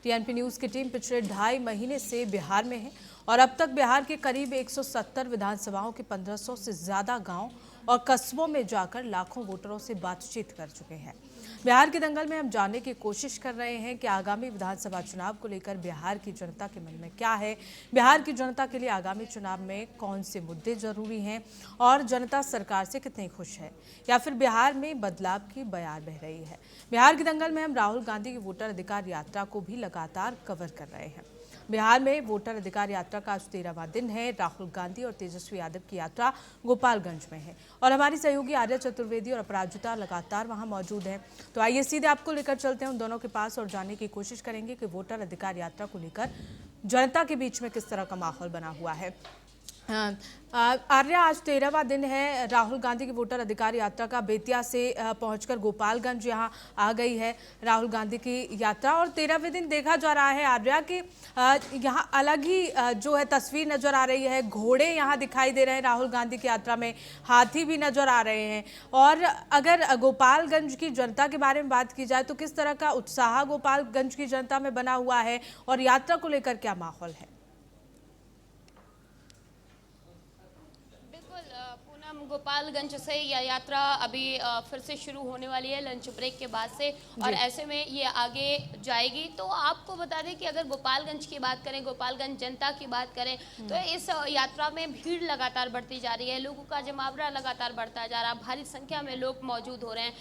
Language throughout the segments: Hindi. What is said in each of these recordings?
टीएनपी न्यूज की टीम पिछले 2.5 महीने से बिहार में है और अब तक बिहार के करीब 170 विधानसभाओं के 1500 से ज्यादा गांव और कस्बों में जाकर लाखों वोटरों से बातचीत कर चुके हैं। बिहार के दंगल में हम जानने की कोशिश कर रहे हैं कि आगामी विधानसभा चुनाव को लेकर बिहार की जनता के मन में क्या है, बिहार की जनता के लिए आगामी चुनाव में कौन से मुद्दे जरूरी हैं और जनता सरकार से कितनी खुश है या फिर बिहार में बदलाव की बयार बह रही है। बिहार के दंगल में हम राहुल गांधी की वोटर अधिकार यात्रा को भी लगातार कवर कर रहे हैं। बिहार में वोटर अधिकार यात्रा का आज 13वां दिन है। राहुल गांधी और तेजस्वी यादव की यात्रा गोपालगंज में है और हमारी सहयोगी आर्या चतुर्वेदी और अपराजिता लगातार वहां मौजूद हैं। तो आइए सीधे आपको लेकर चलते हैं उन दोनों के पास और जानने की कोशिश करेंगे कि वोटर अधिकार यात्रा को लेकर जनता के बीच में किस तरह का माहौल बना हुआ है। आर्या, आज 13वां दिन है राहुल गांधी की वोटर अधिकार यात्रा का। बेतिया से पहुंचकर गोपालगंज यहां आ गई है राहुल गांधी की यात्रा और 13वें दिन देखा जा रहा है आर्या कि यहां अलग ही जो है तस्वीर नजर आ रही है। घोड़े यहां दिखाई दे रहे हैं राहुल गांधी की यात्रा में, हाथी भी नजर आ रहे हैं। और अगर गोपालगंज की जनता के बारे में बात की जाए तो किस तरह का उत्साह गोपालगंज की जनता में बना हुआ है और यात्रा को लेकर क्या माहौल है? गोपालगंज से यह यात्रा अभी फिर से शुरू होने वाली है लंच ब्रेक के बाद से और ऐसे में ये आगे जाएगी। तो आपको बता दें कि अगर गोपालगंज की बात करें, गोपालगंज जनता की बात करें तो इस यात्रा में भीड़ लगातार बढ़ती जा रही है, लोगों का जमावड़ा लगातार बढ़ता जा रहा है, भारी संख्या में लोग मौजूद हो रहे हैं।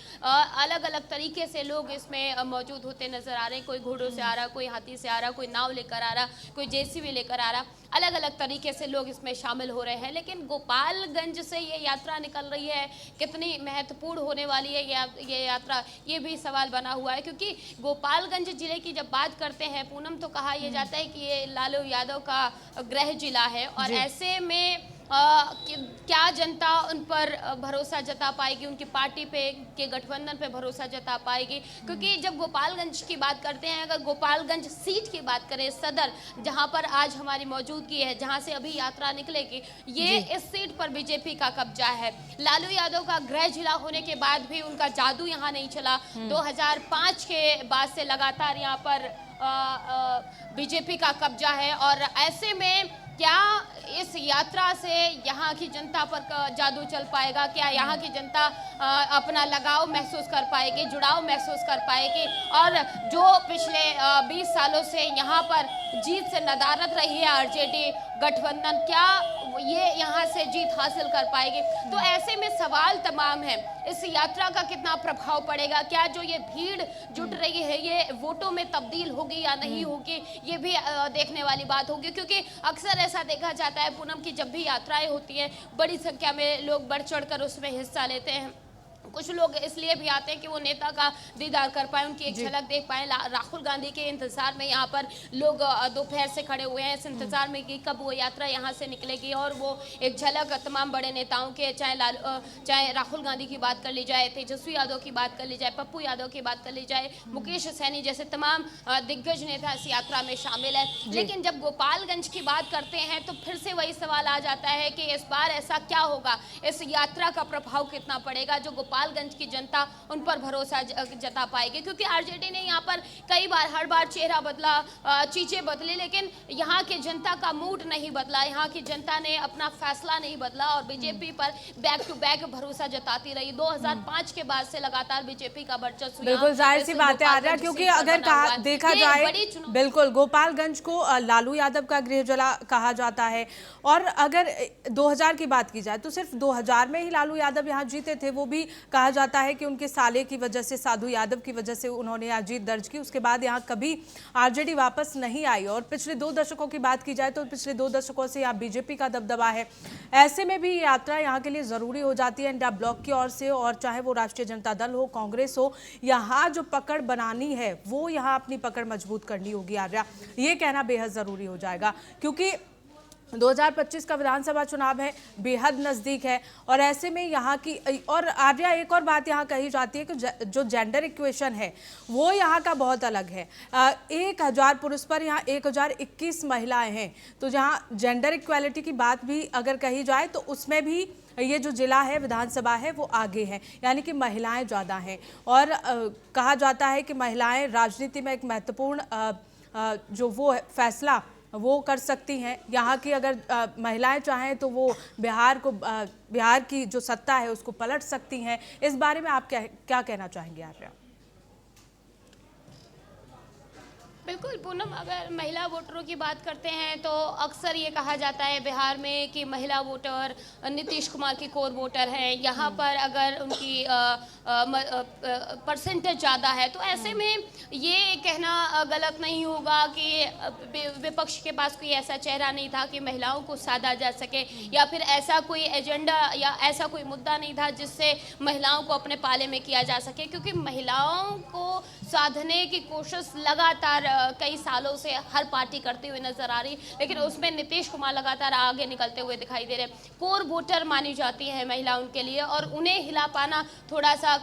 अलग अलग तरीके से लोग इसमें मौजूद होते नजर आ रहे हैं। कोई घोड़ों से आ रहा, कोई हाथी से आ रहा, कोई नाव लेकर आ रहा, कोई जेसीबी लेकर आ रहा, अलग अलग तरीके से लोग इसमें शामिल हो रहे हैं। लेकिन गोपालगंज से ये यात्रा निकल रही है, कितनी महत्वपूर्ण होने वाली है ये यात्रा, ये भी सवाल बना हुआ है। क्योंकि गोपालगंज जिले की जब बात करते हैं पूनम, तो कहा यह जाता है कि ये लालू यादव का गृह जिला है और ऐसे में क्या जनता उन पर भरोसा जता पाएगी, उनकी पार्टी पे के गठबंधन पे भरोसा जता पाएगी? क्योंकि जब गोपालगंज की बात करते हैं, अगर गोपालगंज सीट की बात करें, सदर जहां पर आज हमारी मौजूदगी है, जहां से अभी यात्रा निकलेगी, ये इस सीट पर बीजेपी का कब्जा है। लालू यादव का गृह जिला होने के बाद भी उनका जादू यहाँ नहीं चला। 2005 के बाद से लगातार यहाँ पर बीजेपी का कब्जा है और ऐसे में क्या इस यात्रा से यहाँ की जनता पर जादू चल पाएगा? क्या यहाँ की जनता अपना लगाव महसूस कर पाएगी, जुड़ाव महसूस कर पाएगी? और जो पिछले 20 सालों से यहाँ पर जीत से नदारद रही है आरजेडी गठबंधन, क्या ये यहाँ से जीत हासिल कर पाएगी? तो ऐसे में सवाल तमाम है, इस यात्रा का कितना प्रभाव पड़ेगा? क्या जो ये भीड़ जुट रही है ये वोटों में तब्दील होगी या नहीं होगी, ये भी देखने वाली बात होगी। क्योंकि अक्सर ऐसा देखा जाता है पूनम की जब भी यात्राएं होती हैं बड़ी संख्या में लोग बढ़ चढ़ कर उसमें हिस्सा लेते हैं। कुछ लोग इसलिए भी आते हैं कि वो नेता का दीदार कर पाए, उनकी एक झलक देख पाए। राहुल गांधी के इंतजार में यहाँ पर लोग दोपहर से खड़े हुए हैं, इस इंतजार में कि कब वो यात्रा यहाँ से निकलेगी और वो एक झलक तमाम बड़े नेताओं के, चाहे राहुल गांधी की बात कर ली जाए, तेजस्वी यादव की बात कर ली जाए, पप्पू यादव की बात कर ली जाए, मुकेश सैनी जैसे तमाम दिग्गज नेता इस यात्रा में शामिल है। लेकिन जब गोपालगंज की बात करते हैं तो फिर से वही सवाल आ जाता है कि इस बार ऐसा क्या होगा, इस यात्रा का प्रभाव कितना पड़ेगा जो गोपालगंज की जनता उन पर भरोसा जता पाएगी? क्योंकि आरजेडी ने यहाँ पर कई बार, हर बार चेहरा बदला, चीजें बदली, लेकिन यहाँ की जनता का मूड नहीं बदला, यहाँ की जनता ने अपना फैसला नहीं बदला और बीजेपी पर बैक टू बैक भरोसा जताती रही। 2005 के बाद से लगातार बीजेपी का वर्चस्व, बिल्कुल जाहिर सी बात है आर्या, क्योंकि अगर देखा जाए बिल्कुल गोपालगंज को लालू यादव का गृह जिला कहा जाता है और अगर 2000 की बात की जाए तो सिर्फ 2000 में ही लालू यादव यहाँ जीते थे। वो भी कहा जाता है कि उनके साले की वजह से, साधु यादव की वजह से उन्होंने यहाँ जीत दर्ज की। उसके बाद यहाँ कभी आरजेडी वापस नहीं आई और पिछले 2 दशकों की बात की जाए तो पिछले 2 दशकों से यहाँ बीजेपी का दबदबा है। ऐसे में भी यात्रा यहाँ के लिए जरूरी हो जाती है इंडिया ब्लॉक की ओर से, और चाहे वो राष्ट्रीय जनता दल हो, कांग्रेस हो, यहाँ जो पकड़ बनानी है वो यहाँ अपनी पकड़ मजबूत करनी होगी आर्या, ये कहना बेहद जरूरी हो जाएगा। क्योंकि 2025 का विधानसभा चुनाव है, बेहद नज़दीक है और ऐसे में यहाँ की, और आर्या एक और बात यहाँ कही जाती है कि जो जेंडर इक्वेशन है वो यहाँ का बहुत अलग है। 1000 पुरुष पर यहाँ 1021 महिलाएं हैं। तो जहाँ जेंडर इक्वालिटी की बात भी अगर कही जाए तो उसमें भी ये जो जिला है, विधानसभा है, वो आगे है, यानी कि महिलाएं ज़्यादा हैं। और कहा जाता है कि महिलाएं राजनीति में एक महत्वपूर्ण जो वो फैसला वो कर सकती हैं। यहाँ की अगर महिलाएं चाहें तो वो बिहार की जो सत्ता है उसको पलट सकती हैं। इस बारे में आप क्या कहना चाहेंगे आर्या? बिल्कुल पूनम, अगर महिला वोटरों की बात करते हैं तो अक्सर ये कहा जाता है बिहार में कि महिला वोटर नीतीश कुमार की कोर वोटर हैं। यहाँ पर अगर उनकी परसेंटेज ज़्यादा है तो ऐसे में ये कहना गलत नहीं होगा कि विपक्ष के पास कोई ऐसा चेहरा नहीं था कि महिलाओं को साधा जा सके, या फिर ऐसा कोई एजेंडा या ऐसा कोई मुद्दा नहीं था जिससे महिलाओं को अपने पाले में किया जा सके, क्योंकि महिलाओं को साधने की कोशिश लगातार कई सालों से हर पार्टी करती हुई नजर आ रही, लेकिन उसमें नीतीश कुमार लगातार आगे निकलते हुए दिखाई दे रहे। कोर वोटर मानी जाती है महिला उनके लिए, और उन्हें हिला पाना थोड़ा सा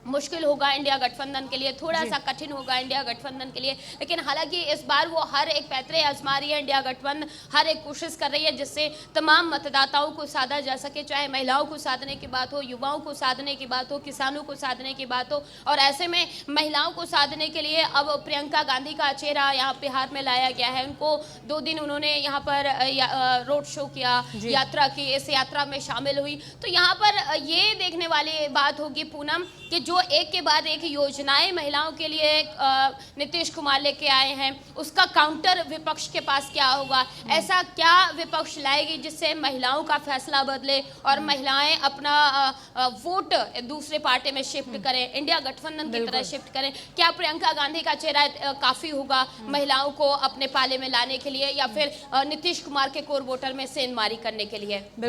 मुश्किल होगा इंडिया गठबंधन के लिए, थोड़ा सा कठिन होगा इंडिया गठबंधन के लिए। लेकिन हालांकि इस बार वो हर एक पैतरे आजमा रही है, इंडिया गठबंधन हर एक कोशिश कर रही है जिससे तमाम मतदाताओं को साधा जा सके, चाहे महिलाओं को साधने की बात हो, युवाओं को साधने की बात हो, किसानों को साधने की बात हो। और ऐसे में महिलाओं को साधने के लिए अब प्रियंका गांधी का चेहरा यहाँ बिहार में लाया गया है। उनको 2 दिन उन्होंने यहाँ पर रोड शो किया, यात्रा की, इस यात्रा में शामिल हुई। तो यहाँ पर ये देखने वाली बात होगी पूनम कि जो एक के बाद एक योजनाएं महिलाओं के लिए नीतीश कुमार लेके आए हैं, उसका काउंटर विपक्ष के पास क्या होगा। ऐसा क्या विपक्ष लाएगी जिससे महिलाओं का फैसला बदले और महिलाएं अपना वोट दूसरे पार्टी में शिफ्ट करें, इंडिया गठबंधन की तरह शिफ्ट करें। क्या प्रियंका गांधी का चेहरा काफी होगा महिलाओं को अपने पाले में लाने के लिए, या फिर नीतीश कुमार के कोर वोटर में सेंधमारी करने के लिए?